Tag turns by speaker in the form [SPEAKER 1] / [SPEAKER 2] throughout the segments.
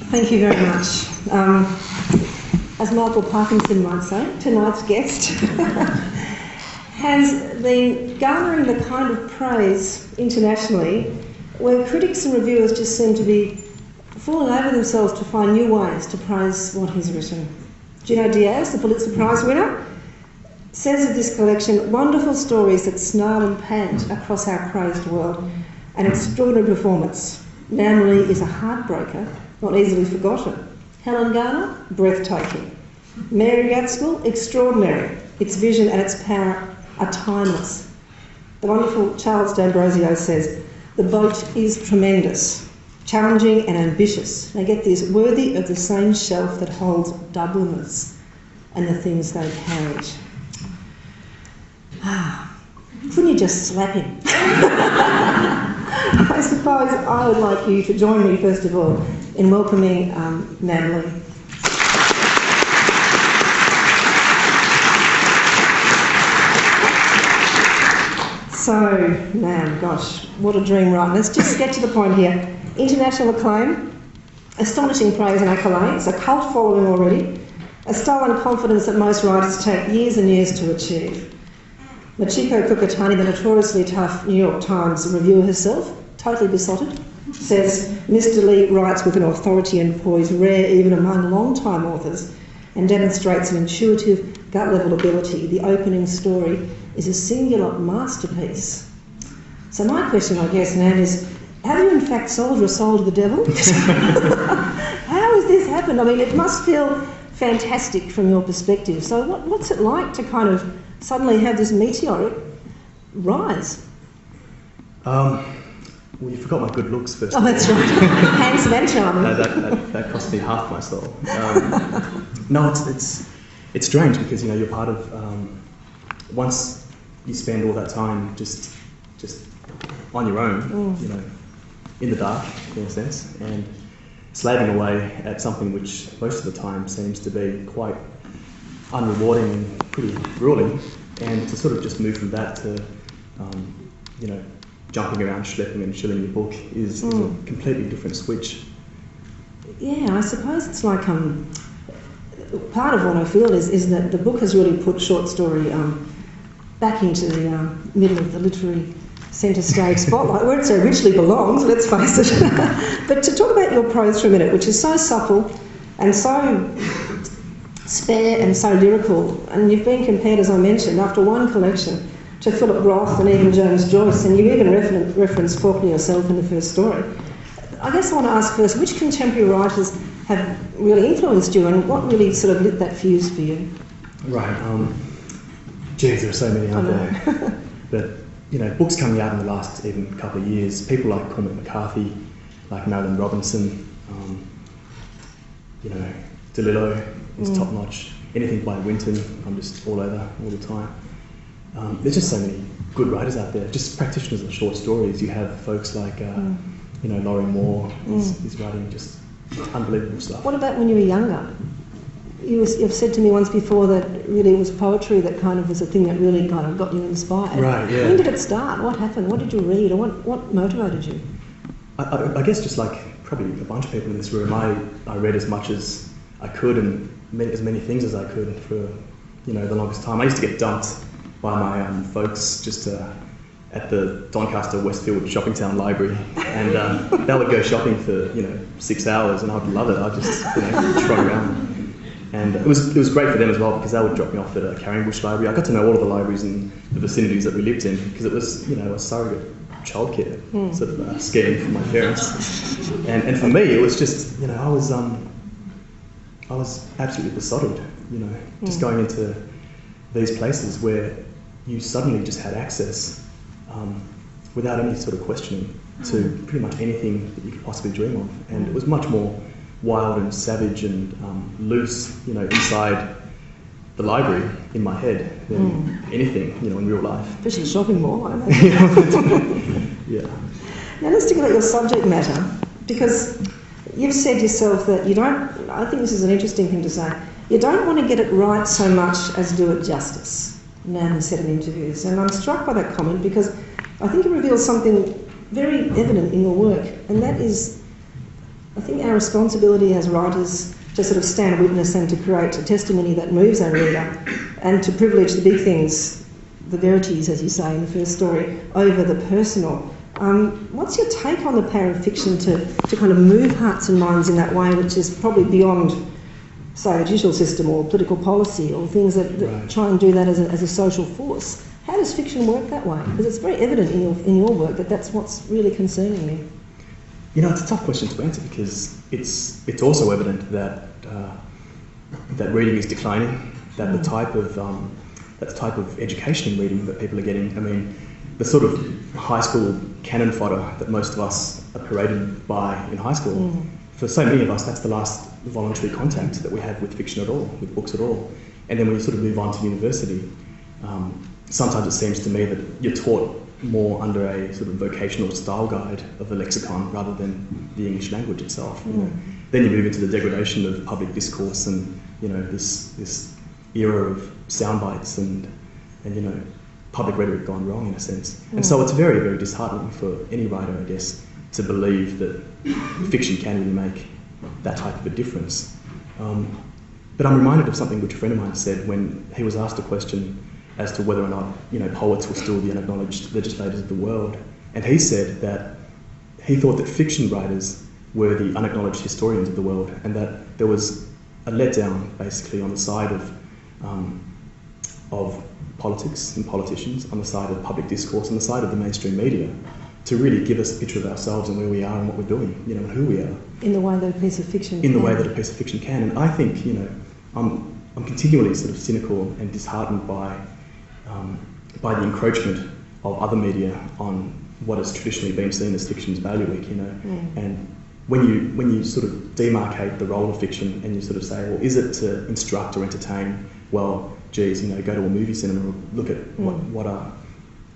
[SPEAKER 1] Thank you very much. As Michael Parkinson might say, tonight's guest has been garnering the kind of praise internationally where critics and reviewers just seem to be falling over themselves to find new ways to praise what he's written. Gino Diaz, the Pulitzer Prize winner, says of this collection, wonderful stories that snarl and pant across our crazed world. An extraordinary performance. Namely is a heartbreaker, not easily forgotten. Helen Garner, breathtaking. Mary Gaskell, extraordinary. Its vision and its power are timeless. The wonderful Charles D'Ambrosio says, the boat is tremendous, challenging and ambitious. Now get this, worthy of the same shelf that holds Dubliners and the things they carried. Couldn't you just slap him? I suppose I would like you to join me, first of all, in welcoming Natalie. So, now, gosh, what a dream, right? Let's just get to the point here. International acclaim, astonishing praise and accolades, a cult following already, a style and confidence that most writers take years and years to achieve. Machiko Kukatani, the notoriously tough New York Times reviewer herself, totally besotted, says, Mr. Lee writes with an authority and poise rare even among long-time authors and demonstrates an intuitive, gut-level ability. The opening story is a singular masterpiece. So my question, I guess, Nan, is, have you in fact sold your soul to the devil? How has this happened? I mean, it must feel fantastic from your perspective. So what's it like to kind of suddenly have this meteoric rise?
[SPEAKER 2] Well, you forgot my good looks first.
[SPEAKER 1] Oh, that's right. Handsome and charming.
[SPEAKER 2] That cost me half my soul. No, it's strange because you're part of. Once you spend all that time just on your own, in the dark in a sense, and slaving away at something which most of the time seems to be quite unrewarding and pretty grueling, and to sort of just move from that to, jumping around, schlepping and shilling your book is a completely different switch.
[SPEAKER 1] Yeah, I suppose it's like part of what I feel is that the book has really put short story back into the middle of the literary centre stage spotlight, where it so richly belongs, let's face it. But to talk about your prose for a minute, which is so supple and so spare and so lyrical, and you've been compared, as I mentioned, after one collection, to Philip Roth and even James Joyce, and you even referenced Faulkner yourself in the first story. I guess I want to ask first, which contemporary writers have really influenced you, and what really sort of lit that fuse for you?
[SPEAKER 2] Right. Geez, there are so many out there. But books coming out in the last even couple of years, people like Cormac McCarthy, like Marilyn Robinson, DeLillo is top notch. Anything by Winton, I'm just all over all the time. There's just so many good writers out there, just practitioners of short stories. You have folks like, Laurie Moore is writing just unbelievable stuff.
[SPEAKER 1] What about when you were younger? You've said to me once before that really it was poetry that kind of was the thing that really kind of got you inspired.
[SPEAKER 2] Right, yeah.
[SPEAKER 1] When did it start? What happened? What did you read? Or what motivated you?
[SPEAKER 2] I guess just like probably a bunch of people in this room, I read as much as I could and as many things as I could for the longest time. I used to get dumped by my folks just at the Doncaster Westfield Shopping Town Library, and they would go shopping for 6 hours, and I'd love it. I'd just trot around, and it was great for them as well because they would drop me off at a Carringbush Library. I got to know all of the libraries in the vicinities that we lived in because it was a surrogate childcare sort of scheme for my parents, and for me it was just I was absolutely besotted, just going into these places where you suddenly just had access without any sort of questioning to pretty much anything that you could possibly dream of, and it was much more wild and savage and loose, inside the library in my head than anything, in real life.
[SPEAKER 1] Especially shopping mall, I imagine.
[SPEAKER 2] Yeah.
[SPEAKER 1] Now let's talk about your subject matter, because you've said yourself that you don't, I think this is an interesting thing to say, you don't want to get it right so much as do it justice. Nan has said in interviews, and I'm struck by that comment because I think it reveals something very evident in your work, and that is I think our responsibility as writers to sort of stand witness and to create a testimony that moves our reader, and to privilege the big things, the verities, as you say in the first story, over the personal. What's your take on the power of fiction to kind of move hearts and minds in that way, which is probably beyond, say, the judicial system or political policy or things that
[SPEAKER 2] Right.
[SPEAKER 1] try and do that as a social force? How does fiction work that way? Because it's very evident in your work that that's what's really concerning me.
[SPEAKER 2] You know, it's a tough question to answer because it's also evident that that reading is declining. That the type of education in reading that people are getting. I mean, the sort of high school cannon fodder that most of us are paraded by in high school. For so many of us, that's the last voluntary contact that we have with fiction at all, with books at all. And then when you sort of move on to university, sometimes it seems to me that you're taught more under a sort of vocational style guide of the lexicon rather than the English language itself. You know. Then you move into the degradation of public discourse and, you know, this era of sound bites and you know, public rhetoric gone wrong in a sense. And so it's very, very disheartening for any writer, I guess, to believe that fiction can really make that type of a difference. But I'm reminded of something which a friend of mine said when he was asked a question as to whether or not, you know, poets were still the unacknowledged legislators of the world. And he said that he thought that fiction writers were the unacknowledged historians of the world, and that there was a letdown basically on the side of politics and politicians, on the side of public discourse, on the side of the mainstream media, to really give us a picture of ourselves and where we are and what we're doing, you know, and who we are.
[SPEAKER 1] In the way that a piece of fiction
[SPEAKER 2] In the way that a piece of fiction can. And I think, you know, I'm continually sort of cynical and disheartened by the encroachment of other media on what has traditionally been seen as fiction's bailiwick, you know. And when you sort of demarcate the role of fiction and you sort of say, well, is it to instruct or entertain? Well, geez, you know, go to a movie cinema or look at what a,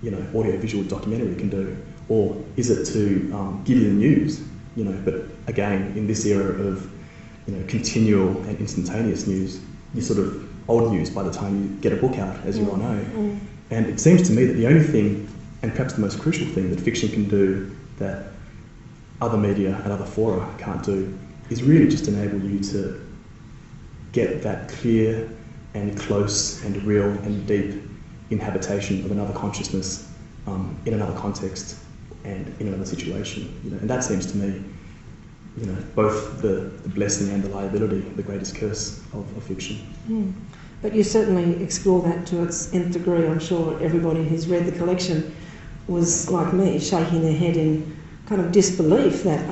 [SPEAKER 2] you know, audio-visual documentary can do. Or is it to give you the news? You know, but again, in this era of, you know, continual and instantaneous news, you're sort of old news by the time you get a book out, as you all know. And it seems to me that the only thing, and perhaps the most crucial thing, that fiction can do that other media and other fora can't do is really just enable you to get that clear and close and real and deep inhabitation of another consciousness in another context and in another situation. You know, and that seems to me, you know, both the blessing and the liability, the greatest curse of fiction.
[SPEAKER 1] But you certainly explore that to its nth degree. I'm sure everybody who's read the collection was, like me, shaking their head in kind of disbelief that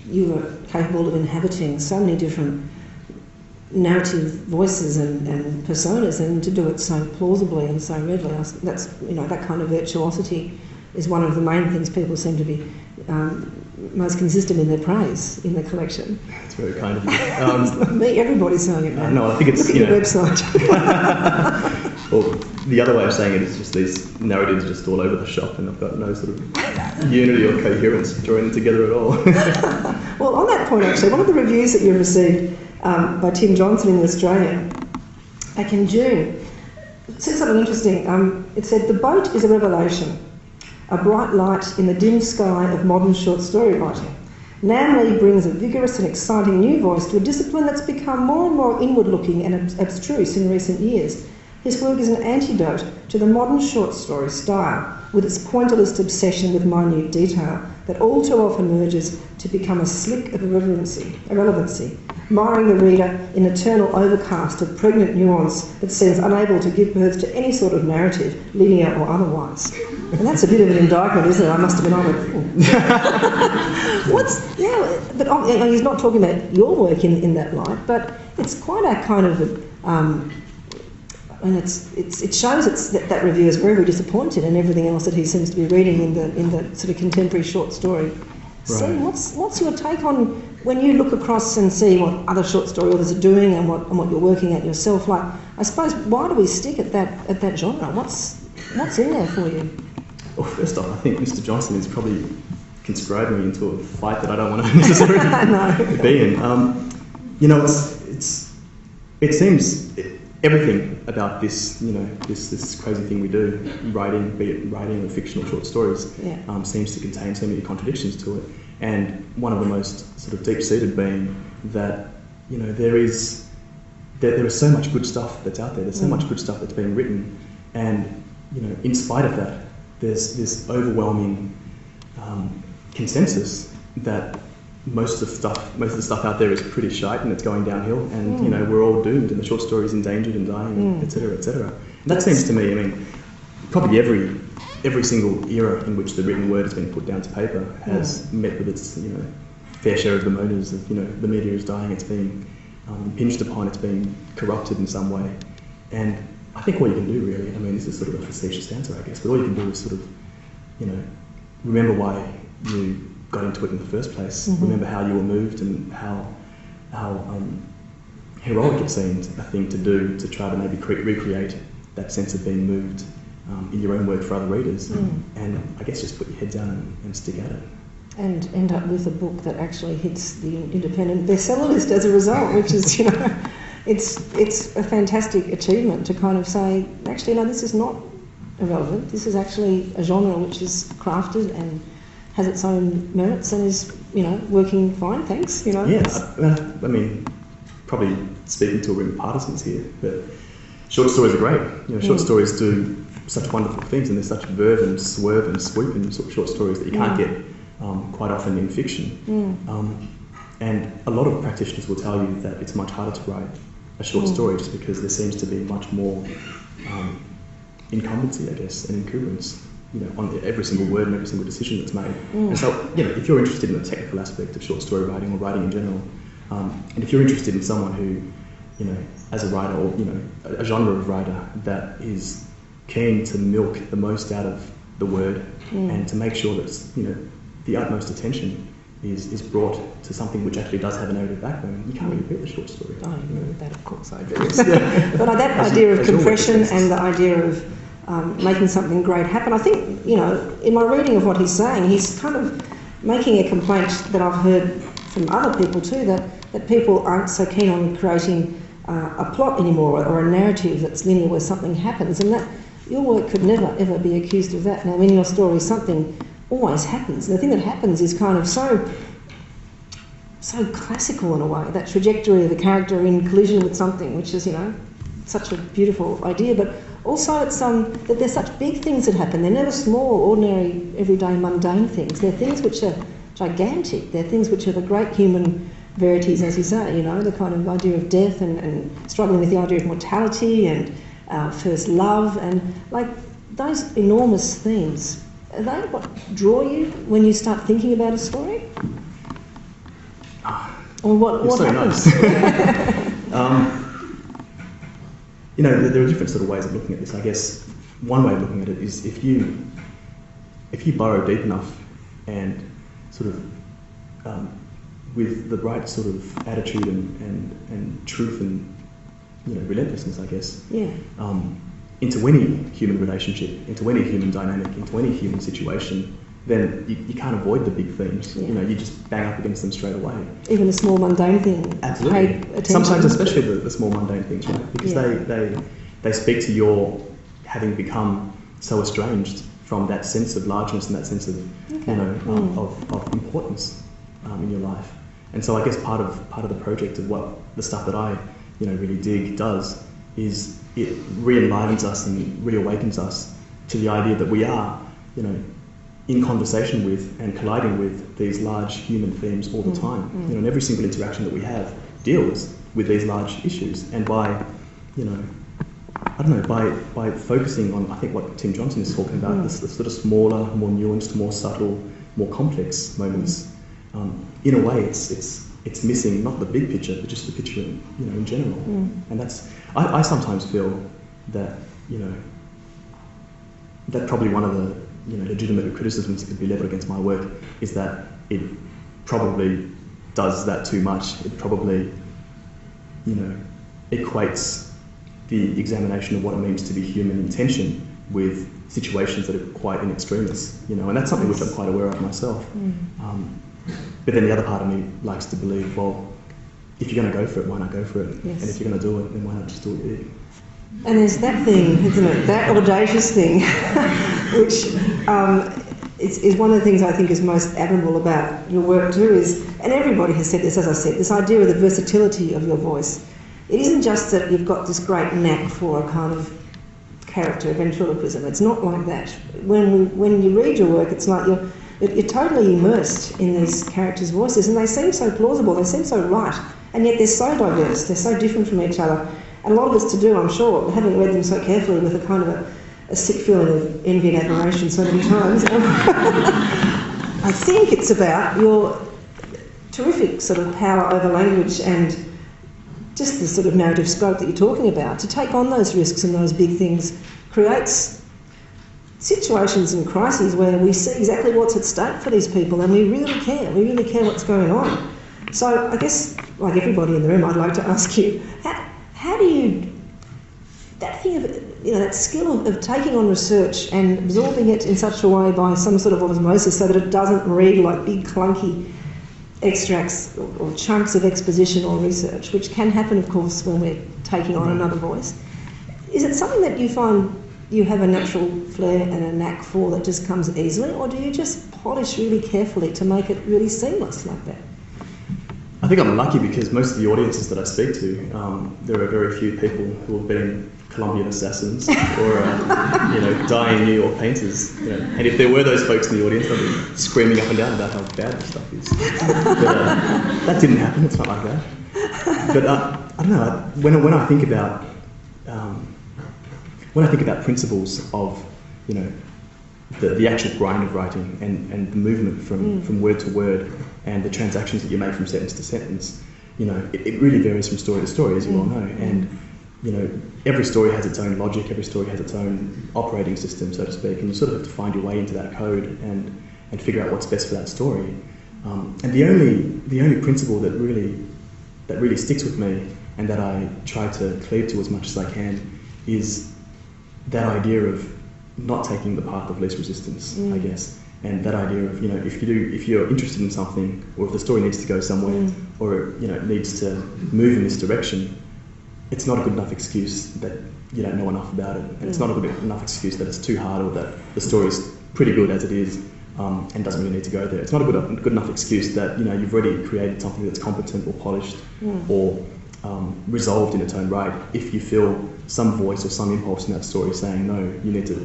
[SPEAKER 1] you were capable of inhabiting so many different narrative voices and personas, and to do it so plausibly and so readily. That's, you know, that kind of virtuosity is one of the main things people seem to be most consistent in their praise in the collection.
[SPEAKER 2] It's very kind of you.
[SPEAKER 1] It's not me, everybody's saying it now.
[SPEAKER 2] No, I think it's,
[SPEAKER 1] look
[SPEAKER 2] you
[SPEAKER 1] at your
[SPEAKER 2] know,
[SPEAKER 1] website.
[SPEAKER 2] well, the other way of saying it is just these narratives just all over the shop, and I've got no sort of unity or coherence drawing them together at all.
[SPEAKER 1] Well, on that point actually, one of the reviews that you received by Tim Johnson in Australia back in June said something interesting. It said, "The boat is a revelation, a bright light in the dim sky of modern short story writing. Nam Lee brings a vigorous and exciting new voice to a discipline that's become more and more inward-looking and abstruse in recent years. His work is an antidote to the modern short story style, with its pointillist obsession with minute detail that all too often merges to become a slick of irrelevancy, miring the reader in eternal overcast of pregnant nuance that seems unable to give birth to any sort of narrative, linear or otherwise." And that's a bit of an indictment, isn't it? I must have been on it. But he's not talking about your work in that light, but it's quite a kind of and it shows that review is very, very disappointed in everything else that he seems to be reading in the sort of contemporary short story. So what's your take on when you look across and see what other short story authors are doing and what you're working at yourself? Like, I suppose, why do we stick at that genre? What's in there for you?
[SPEAKER 2] Well, first off, I think Mr. Johnson is probably conscribing me into a fight that I don't want to necessarily be in. You know, it seems everything about this, you know, this crazy thing we do, writing, be it writing or fictional short stories, seems to contain so many contradictions to it. and one of the most sort of deep-seated being that, you know, there is so much good stuff that's out there. There's so much good stuff that's being written, and, you know, in spite of that, there's this overwhelming consensus that most of the stuff out there is pretty shite and it's going downhill, and you know, we're all doomed, and the short story is endangered and dying, etc., etc. And that seems to me, I mean, probably every single era in which the written word has been put down to paper has met with its, you know, fair share of bemoaners of, you know, the media is dying, it's being impinged upon, it's being corrupted in some way. And I think all you can do, really, I mean, this is sort of a facetious answer, I guess, but all you can do is sort of, you know, remember why you got into it in the first place. Remember how you were moved and how heroic it seemed a thing to do to try to maybe recreate that sense of being moved in your own work for other readers. And I guess just put your head down and stick at it.
[SPEAKER 1] And end up with a book that actually hits the independent bestseller list as a result, which is, you know, it's a fantastic achievement to kind of say, actually, no, this is not irrelevant. This is actually a genre which is crafted and has its own merits and is, you know, working fine, thanks, you know.
[SPEAKER 2] Yeah, I mean, probably speaking to a room of partisans here, but short stories are great. You know, short stories do such wonderful things, and there's such verve and swerve and swoop in sort of short stories that you can't get quite often in fiction. And a lot of practitioners will tell you that it's much harder to write a short story just because there seems to be much more incumbency, I guess, and incumbrance, you know, on every single word and every single decision that's made. And so, you know, if you're interested in the technical aspect of short story writing or writing in general, and if you're interested in someone who, you know, as a writer or, you know, a genre of writer that is keen to milk the most out of the word and to make sure that, you know, the utmost attention is brought to something which actually does have a narrative backbone, you can't really beat the short story.
[SPEAKER 1] I agree with that, of course, I agree with that. But that idea of compression and the idea of making something great happen, I think, you know, in my reading of what he's saying, he's kind of making a complaint that I've heard from other people too, that people aren't so keen on creating a plot anymore or a narrative that's linear where something happens, and that your work could never ever be accused of that. Now, in your story, something always happens. And the thing that happens is kind of so classical in a way, that trajectory of the character in collision with something, which is, you know, such a beautiful idea. But also it's that there's such big things that happen. They're never small, ordinary, everyday, mundane things. They're things which are gigantic. They're things which are the great human verities, as you say, you know, the kind of idea of death and struggling with the idea of mortality and first love, and like those enormous themes. Are they what draw you when you start thinking about a story? Or what
[SPEAKER 2] so
[SPEAKER 1] happens?
[SPEAKER 2] Nice. You know, there are different sort of ways of looking at this. I guess one way of looking at it is if you burrow deep enough and sort of with the right sort of attitude and truth and, you know, relentlessness, I guess.
[SPEAKER 1] Yeah.
[SPEAKER 2] Into any human relationship, into any human dynamic, into any human situation, then you can't avoid the big themes.
[SPEAKER 1] Yeah.
[SPEAKER 2] You know, you just bang up against them straight away.
[SPEAKER 1] Even the small mundane thing.
[SPEAKER 2] Absolutely.
[SPEAKER 1] Pay attention.
[SPEAKER 2] Sometimes, especially the small mundane things, right? Because they speak to your having become so estranged from that sense of largeness and that sense of you know of importance in your life. And so I guess part of the project of what the stuff that I, you know, really dig does is it re-enlivens us and reawakens us to the idea that we are, you know, in conversation with and colliding with these large human themes all the time. You know, and every single interaction that we have deals with these large issues. And by, you know, I don't know, by focusing on, I think, what Tim Johnson is talking about, the sort of smaller, more nuanced, more subtle, more complex moments. In a way, it's missing not the big picture, but just the picture, you know, in general. And that's, I sometimes feel that, you know, that probably one of the, you know, legitimate criticisms that could be levelled against my work is that it probably does that too much. It probably, you know, equates the examination of what it means to be human in tension with situations that are quite in extremis, you know, and that's something which I'm quite aware of myself. But then the other part of me likes to believe, well, if you're going to go for it, why not go for it?
[SPEAKER 1] Yes.
[SPEAKER 2] And if you're going to do it, then why not just do it big?
[SPEAKER 1] And there's that thing, isn't it? That audacious thing, which is one of the things I think is most admirable about your work too is, and everybody has said this, as I said, this idea of the versatility of your voice. It isn't just that you've got this great knack for a kind of character ventriloquism. It's not like that. When you read your work, it's like you're totally immersed in these characters' voices, and they seem so plausible, they seem so right, and yet they're so diverse, they're so different from each other. And a lot of it's to do, I'm sure, having read them so carefully, with a kind of a sick feeling of envy and admiration so many times. I think it's about your terrific sort of power over language and just the sort of narrative scope that you're talking about. To take on those risks and those big things creates situations and crises where we see exactly what's at stake for these people, and we really care what's going on. So I guess, like everybody in the room, I'd like to ask you, how do you, that thing of, that skill of taking on research and absorbing it in such a way by some sort of osmosis so that it doesn't read like big clunky extracts or chunks of exposition or research, which can happen, of course, when we're taking on another voice. Is it something that you find you have a natural flair and a knack for that just comes easily, or do you just polish really carefully to make it really seamless like that?
[SPEAKER 2] I think I'm lucky because most of the audiences that I speak to, there are very few people who have been Colombian assassins or dying New York painters. And if there were those folks in the audience, I'd be screaming up and down about how bad this stuff is. But that didn't happen. It's not like that. But I don't know. When I think about principles of the actual grind of writing and the movement from word to word and the transactions that you make from sentence to sentence, it really varies from story to story, as you all know. And every story has its own logic, every story has its own operating system, so to speak, and you sort of have to find your way into that code and figure out what's best for that story. And the only principle that really sticks with me and that I try to cleave to as much as I can is that idea of not taking the path of least resistance, I guess. And that idea of, if you're interested in something, or if the story needs to go somewhere, or it needs to move in this direction, it's not a good enough excuse that you don't know enough about it, and it's not a good enough excuse that it's too hard or that the story's pretty good as it is and doesn't really need to go there. It's not a good enough excuse that you've already created something that's competent or polished or resolved in its own right. If you feel some voice or some impulse in that story saying no, you need to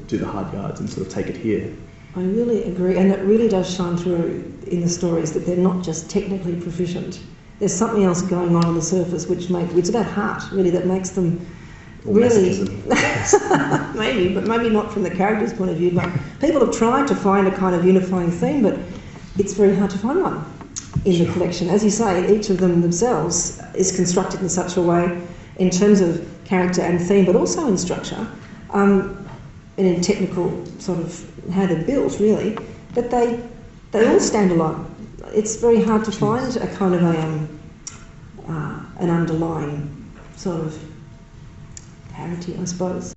[SPEAKER 2] do the hard yards and sort of take it here.
[SPEAKER 1] I really agree, and it really does shine through in the stories that they're not just technically proficient. There's something else going on the surface it's about heart, really, that makes them
[SPEAKER 2] or
[SPEAKER 1] really... maybe, but maybe not from the character's point of view, but people have tried to find a kind of unifying theme, but it's very hard to find one in the collection. As you say, each of them themselves is constructed in such a way in terms of character and theme, but also in structure, and in technical sort of how they're built, really, that they all stand alone. It's very hard to find a kind of an underlying sort of parity, I suppose.